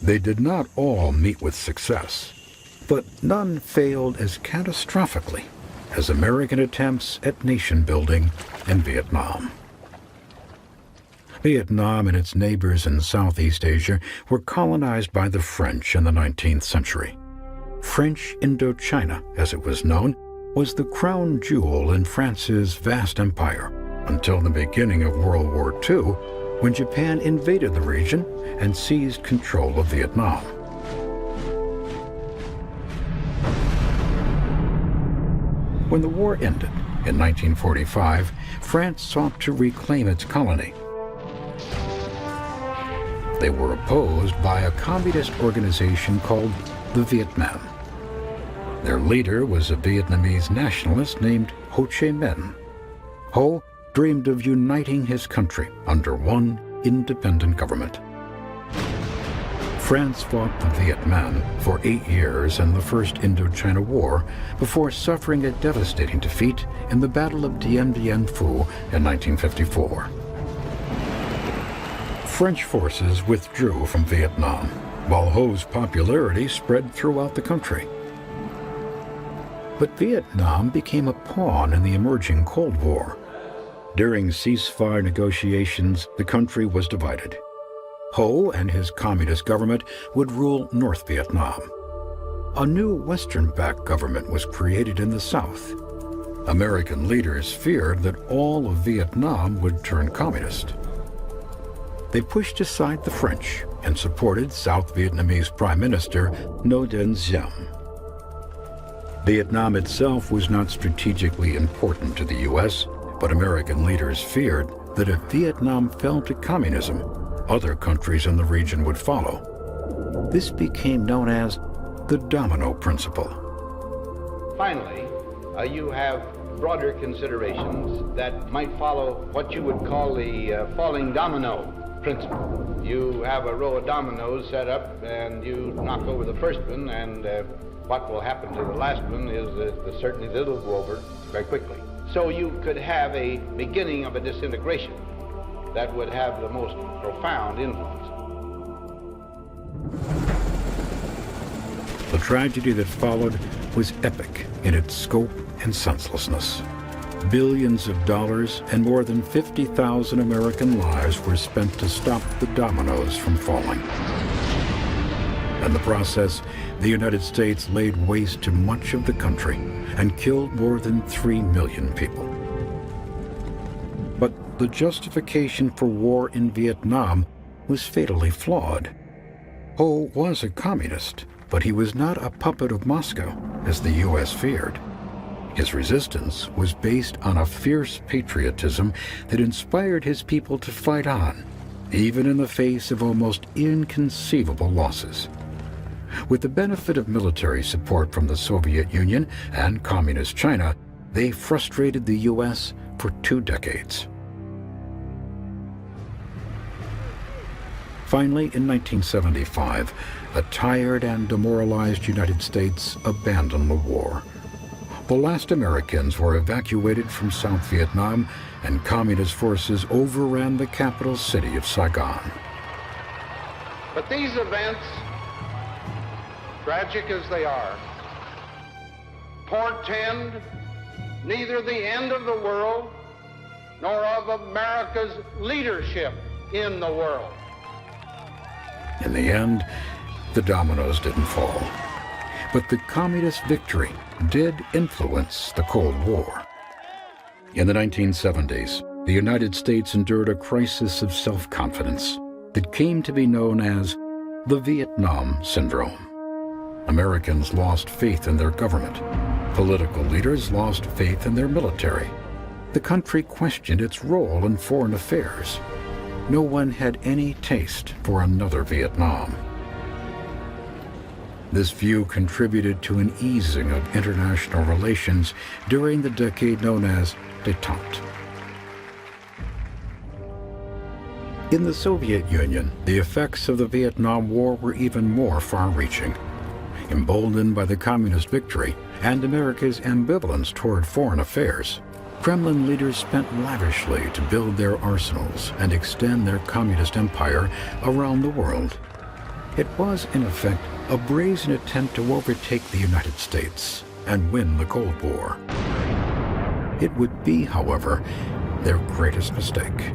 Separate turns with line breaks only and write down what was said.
They did not all meet with success, but none failed as catastrophically as American attempts at nation building in Vietnam. Vietnam and its neighbors in Southeast Asia were colonized by the French in the 19th century. French Indochina, as it was known, was the crown jewel in France's vast empire until the beginning of World War II, when Japan invaded the region and seized control of Vietnam. When the war ended in 1945, France sought to reclaim its colony. They were opposed by a communist organization called the Viet Minh. Their leader was a Vietnamese nationalist named Ho Chi Minh. Ho dreamed of uniting his country under one independent government. France fought the Viet Minh for 8 years in the First Indochina War before suffering a devastating defeat in the Battle of Dien Bien Phu in 1954. French forces withdrew from Vietnam, while Ho's popularity spread throughout the country. But Vietnam became a pawn in the emerging Cold War. During ceasefire negotiations, the country was divided. Ho and his communist government would rule North Vietnam. A new Western-backed government was created in the South. American leaders feared that all of Vietnam would turn communist. They pushed aside the French and supported South Vietnamese Prime Minister Ngo Dinh Diem. Vietnam itself was not strategically important to the U.S., but American leaders feared that if Vietnam fell to communism, other countries in the region would follow. This became known as the domino principle.
Finally, you have broader considerations that might follow what you would call the falling domino principle. You have a row of dominoes set up and you knock over the first one, and what will happen to the last one is certainly that it'll go over very quickly. So you could have a beginning of a disintegration that would have the most profound influence.
The tragedy that followed was epic in its scope and senselessness. Billions of dollars and more than 50,000 American lives were spent to stop the dominoes from falling. In the process, the United States laid waste to much of the country and killed more than 3 million people. But the justification for war in Vietnam was fatally flawed. Ho was a communist, but he was not a puppet of Moscow, as the U.S. feared. His resistance was based on a fierce patriotism that inspired his people to fight on, even in the face of almost inconceivable losses. With the benefit of military support from the Soviet Union and Communist China, they frustrated the U.S. for 2 decades. Finally, in 1975, a tired and demoralized United States abandoned the war. The last Americans were evacuated from South Vietnam, and communist forces overran the capital city of Saigon.
But these events, tragic as they are, portend neither the end of the world nor of America's leadership in the world.
In the end, the dominoes didn't fall. But the communist victory did influence the Cold War. In the 1970s, the United States endured a crisis of self-confidence that came to be known as the Vietnam Syndrome. Americans lost faith in their government. Political leaders lost faith in their military. The country questioned its role in foreign affairs. No one had any taste for another Vietnam. This view contributed to an easing of international relations during the decade known as détente. In the Soviet Union, the effects of the Vietnam War were even more far-reaching. Emboldened by the communist victory and America's ambivalence toward foreign affairs, Kremlin leaders spent lavishly to build their arsenals and extend their communist empire around the world. It was, in effect, a brazen attempt to overtake the United States and win the Cold War. It would be, however, their greatest mistake.